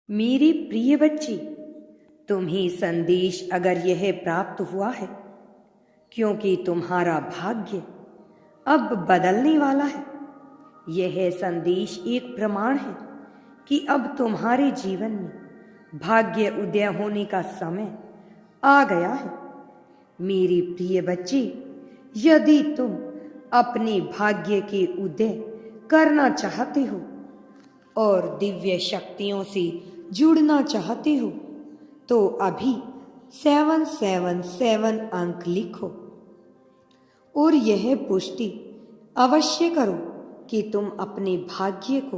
मेरी प्रिय बच्ची, तुम्हें संदेश अगर यह प्राप्त हुआ है क्योंकि तुम्हारा भाग्य अब बदलने वाला है। यह संदेश एक प्रमाण है कि अब तुम्हारे जीवन में भाग्य उदय होने का समय आ गया है। मेरी प्रिय बच्ची, यदि तुम अपने भाग्य के उदय करना चाहते हो और दिव्य शक्तियों से जुड़ना चाहते हो तो अभी 777 अंक लिखो और यह पुष्टि अवश्य करो कि तुम अपने भाग्य को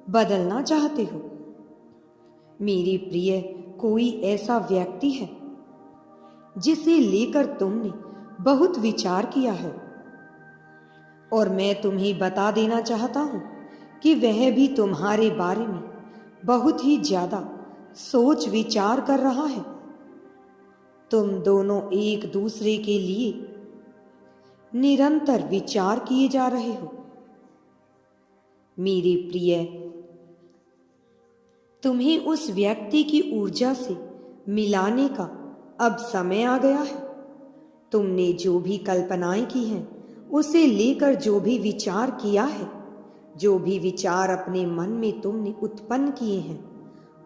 बदलना चाहते हो। मेरी प्रिय, कोई ऐसा व्यक्ति है जिसे लेकर तुमने बहुत विचार किया है और मैं तुम्हें बता देना चाहता हूं कि वह भी तुम्हारे बारे में बहुत ही ज्यादा सोच विचार कर रहा है। तुम दोनों एक दूसरे के लिए निरंतर विचार किए जा रहे हो। मेरी प्रिय, तुम्हें उस व्यक्ति की ऊर्जा से मिलाने का अब समय आ गया है। तुमने जो भी कल्पनाएं की हैं, उसे लेकर जो भी विचार किया है, जो भी विचार अपने मन में तुमने उत्पन्न किए हैं,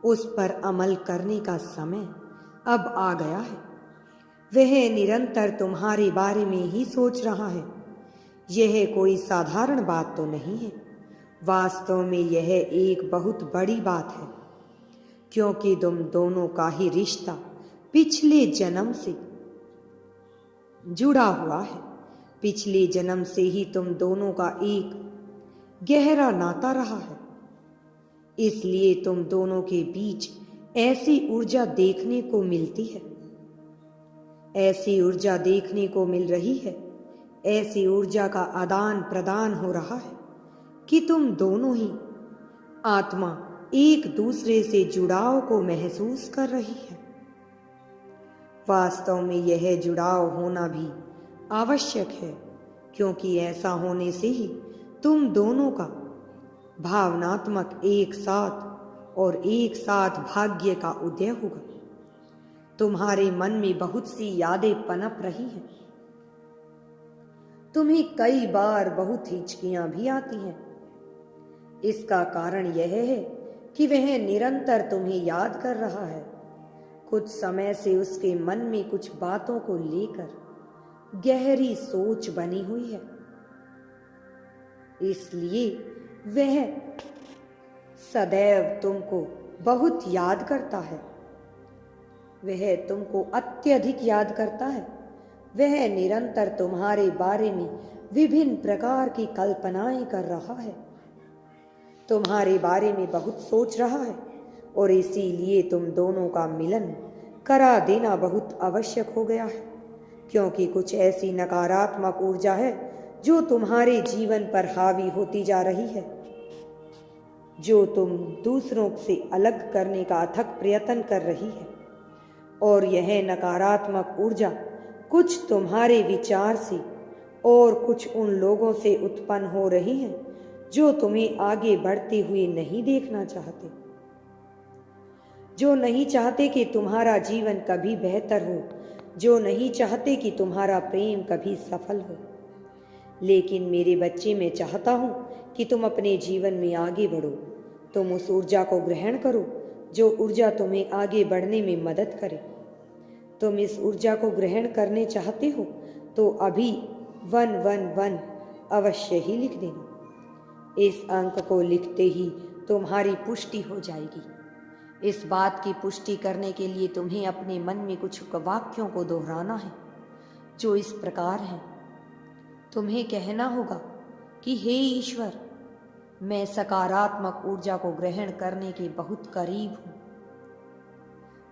उस पर अमल करने का समय अब आ गया है। वह निरंतर तुम्हारे बारे में ही सोच रहा है। यह कोई साधारण बात तो नहीं है, वास्तव में यह एक बहुत बड़ी बात है, क्योंकि तुम दोनों का ही रिश्ता पिछले जन्म से जुड़ा हुआ है। पिछले जन्म से ही तुम दोनों का एक गहरा नाता रहा है। इसलिए तुम दोनों के बीच ऐसी ऊर्जा देखने को मिलती है, ऐसी ऊर्जा देखने को मिल रही है, ऐसी ऊर्जा का आदान प्रदान हो रहा है कि तुम दोनों ही आत्मा एक दूसरे से जुड़ाव को महसूस कर रही है। वास्तव में यह जुड़ाव होना भी आवश्यक है, क्योंकि ऐसा होने से ही तुम दोनों का भावनात्मक एक साथ और एक साथ भाग्य का उदय होगा। तुम्हारे मन में बहुत सी यादें पनप रही हैं। तुम्हें कई बार बहुत हिचकियां भी आती हैं। इसका कारण यह है कि वह निरंतर तुम्हें याद कर रहा है। कुछ समय से उसके मन में कुछ बातों को लेकर गहरी सोच बनी हुई है। इसलिए वह सदैव तुमको बहुत याद करता है। वह तुमको अत्यधिक याद करता है। वह निरंतर तुम्हारे बारे में विभिन्न प्रकार की कल्पनाएं कर रहा है, तुम्हारे बारे में बहुत सोच रहा है और इसीलिए तुम दोनों का मिलन करा देना बहुत आवश्यक हो गया है, क्योंकि कुछ ऐसी नकारात्मक ऊर्जा है जो तुम्हारे जीवन पर हावी होती जा रही है, जो तुम दूसरों से अलग करने का अथक प्रयत्न कर रही है। और यह नकारात्मक ऊर्जा कुछ तुम्हारे विचार से और कुछ उन लोगों से उत्पन्न हो रही है जो तुम्हें आगे बढ़ते हुए नहीं देखना चाहते, जो नहीं चाहते कि तुम्हारा जीवन कभी बेहतर हो, जो नहीं चाहते कि तुम्हारा प्रेम कभी सफल हो। लेकिन मेरे बच्चे, मैं चाहता हूं कि तुम अपने जीवन में आगे बढ़ो। तुम उस ऊर्जा को ग्रहण करो जो ऊर्जा तुम्हें आगे बढ़ने में मदद करे। तुम इस ऊर्जा को ग्रहण करने चाहते हो तो अभी 111 अवश्य ही लिख देना। इस अंक को लिखते ही तुम्हारी पुष्टि हो जाएगी। इस बात की पुष्टि करने के लिए तुम्हें अपने मन में कुछ वाक्यों को दोहराना है, जो इस प्रकार हैं। तुम्हें कहना होगा कि हे ईश्वर, मैं सकारात्मक ऊर्जा को ग्रहण करने के बहुत करीब हूँ।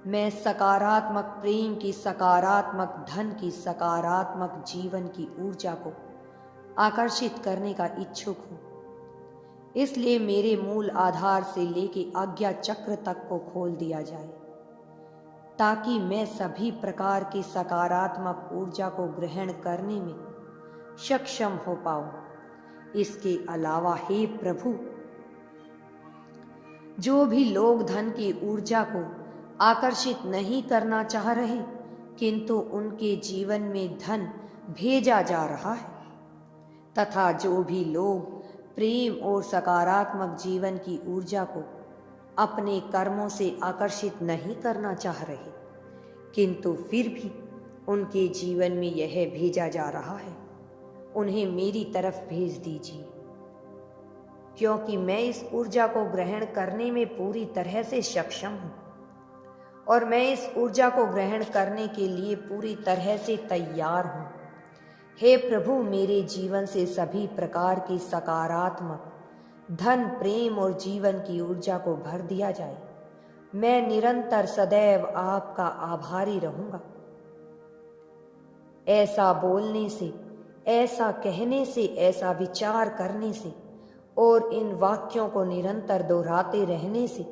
मैं सकारात्मक प्रेम की, सकारात्मक धन की, सकारात्मक जीवन की ऊर्जा को आकर्षित करने का इच्छुक हूँ। इसलिए मेरे मूल आधार से लेके आज्ञा चक्र तक को खोल दिया जाए, ताकि मैं सभी प्रकार की सकारात्मक ऊर्जा को ग्रहण करने में सक्षम हो पाऊं। इसके अलावा हे प्रभु, जो भी लोग धन की ऊर्जा को आकर्षित नहीं करना चाह रहे, किंतु उनके जीवन में धन भेजा जा रहा है, तथा जो भी लोग प्रेम और सकारात्मक जीवन की ऊर्जा को अपने कर्मों से आकर्षित नहीं करना चाह रहे, किंतु फिर भी उनके जीवन में यह भेजा जा रहा है, उन्हें मेरी तरफ भेज दीजिए, क्योंकि मैं इस ऊर्जा को ग्रहण करने में पूरी तरह से सक्षम हूँ और मैं इस ऊर्जा को ग्रहण करने के लिए पूरी तरह से तैयार हूँ। हे प्रभु, मेरे जीवन से सभी प्रकार की सकारात्मक धन, प्रेम और जीवन की ऊर्जा को भर दिया जाए। मैं निरंतर सदैव आपका आभारी रहूंगा। ऐसा बोलने से, ऐसा कहने से, ऐसा विचार करने से और इन वाक्यों को निरंतर दोहराते रहने से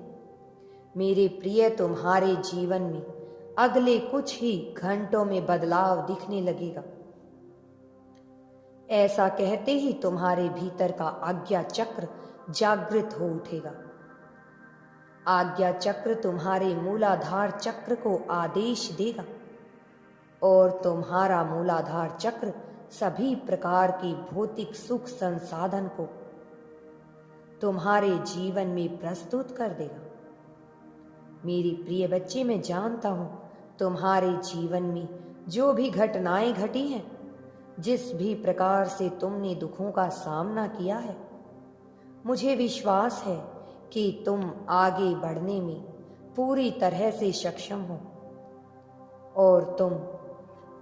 मेरे प्रिय, तुम्हारे जीवन में अगले कुछ ही घंटों में बदलाव दिखने लगेगा। ऐसा कहते ही तुम्हारे भीतर का आज्ञा चक्र जागृत हो उठेगा। आज्ञा चक्र तुम्हारे मूलाधार चक्र को आदेश देगा और तुम्हारा मूलाधार चक्र सभी प्रकार की भौतिक सुख संसाधन को तुम्हारे जीवन में प्रस्तुत कर देगा। मेरी प्रिय बच्चे, मैं जानता हूं तुम्हारे जीवन में जो भी घटनाएं घटी हैं, जिस भी प्रकार से तुमने दुखों का सामना किया है, मुझे विश्वास है कि तुम आगे बढ़ने में पूरी तरह से सक्षम हो और तुम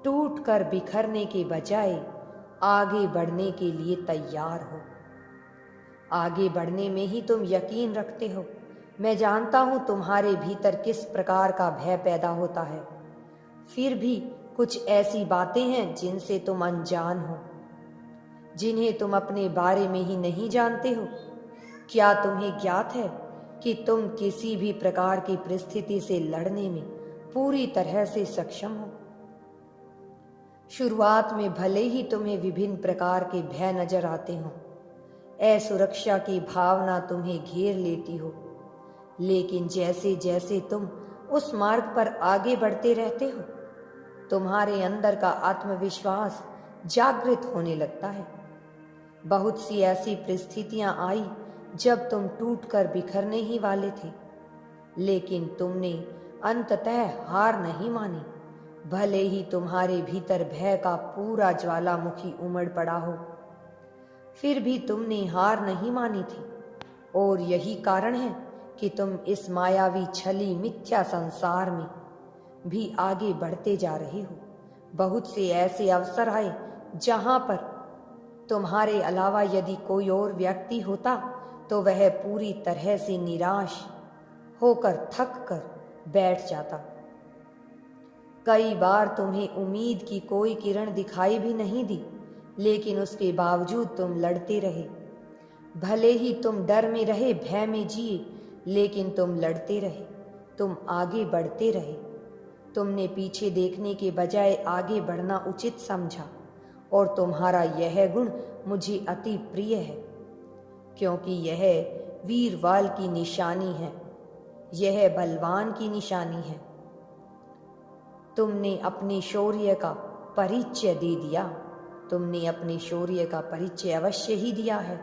टूटकर बिखरने के बजाय आगे बढ़ने के लिए तैयार हो। आगे बढ़ने में ही तुम यकीन रखते हो। मैं जानता हूं तुम्हारे भीतर किस प्रकार का भय पैदा होता है, फिर भी कुछ ऐसी बातें हैं जिनसे तुम अनजान हो, जिन्हें तुम अपने बारे में ही नहीं जानते हो। क्या तुम्हें ज्ञात है कि तुम किसी भी प्रकार की परिस्थिति से लड़ने में पूरी तरह से सक्षम हो? शुरुआत में भले ही तुम्हें विभिन्न प्रकार के भय नजर आते हो, असुरक्षा की भावना तुम्हें घेर लेती हो, लेकिन जैसे जैसे तुम उस मार्ग पर आगे बढ़ते रहते हो, तुम्हारे अंदर का आत्मविश्वास जागृत होने लगता है। बहुत सी ऐसी परिस्थितियां आई जब तुम टूटकर बिखरने ही वाले थे, लेकिन तुमने अंततः हार नहीं मानी। भले ही तुम्हारे भीतर भय का पूरा ज्वालामुखी उमड़ पड़ा हो, फिर भी तुमने हार नहीं मानी थी और यही कारण है कि तुम इस मायावी छली मिथ्या संसार में भी आगे बढ़ते जा रहे हो। बहुत से ऐसे अवसर आए जहां पर तुम्हारे अलावा यदि कोई और व्यक्ति होता तो वह पूरी तरह से निराश होकर थक कर बैठ जाता। कई बार तुम्हें उम्मीद की कोई किरण दिखाई भी नहीं दी, लेकिन उसके बावजूद तुम लड़ते रहे। भले ही तुम डर में रहे, भय में जिए, लेकिन तुम लड़ते रहे, तुम आगे बढ़ते रहे। तुमने पीछे देखने के बजाय आगे बढ़ना उचित समझा और तुम्हारा यह गुण मुझे अति प्रिय है, क्योंकि यह वीरवाल की निशानी है, यह बलवान की निशानी है। तुमने अपने शौर्य का परिचय दे दिया, तुमने अपने शौर्य का परिचय अवश्य ही दिया है।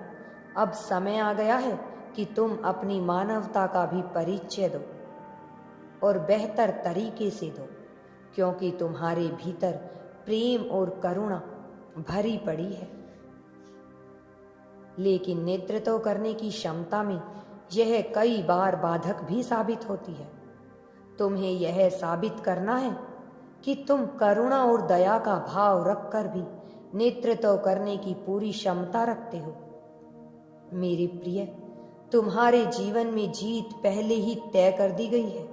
अब समय आ गया है कि तुम अपनी मानवता का भी परिचय दो और बेहतर तरीके से दो, क्योंकि तुम्हारे भीतर प्रेम और करुणा भरी पड़ी है। लेकिन नेतृत्व करने की क्षमता में यह कई बार बाधक भी साबित होती है। तुम्हें यह साबित करना है कि तुम करुणा और दया का भाव रखकर भी नेतृत्व करने की पूरी क्षमता रखते हो। मेरे प्रिय, तुम्हारे जीवन में जीत पहले ही तय कर दी गई है,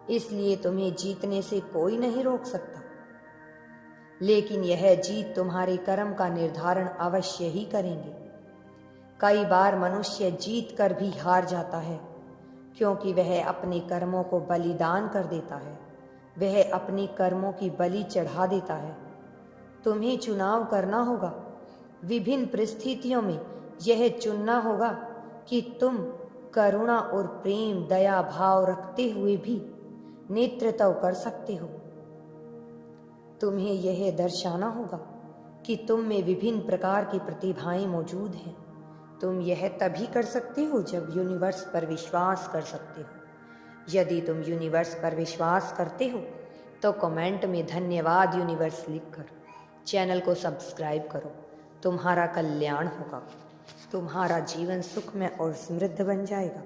इसलिए तुम्हें जीतने से कोई नहीं रोक सकता। लेकिन यह जीत तुम्हारे कर्म का निर्धारण अवश्य ही करेंगे। कई बार मनुष्य जीत कर भी हार जाता है, क्योंकि वह अपने कर्मों को बलिदान कर देता है, वह अपने कर्मों की बलि चढ़ा देता है। तुम्हें चुनाव करना होगा। विभिन्न परिस्थितियों में यह चुनना होगा कि तुम करुणा और प्रेम दया भाव रखते हुए भी नेतृत्व कर सकते हो। तुम्हें यह दर्शाना होगा कि तुम में विभिन्न प्रकार की प्रतिभाएं मौजूद हैं। तुम यह तभी कर सकते हो जब यूनिवर्स पर विश्वास कर सकते हो। यदि तुम यूनिवर्स पर विश्वास करते हो तो कमेंट में धन्यवाद यूनिवर्स लिखकर चैनल को सब्सक्राइब करो। तुम्हारा कल्याण होगा, तुम्हारा जीवन सुखमय और समृद्ध बन जाएगा।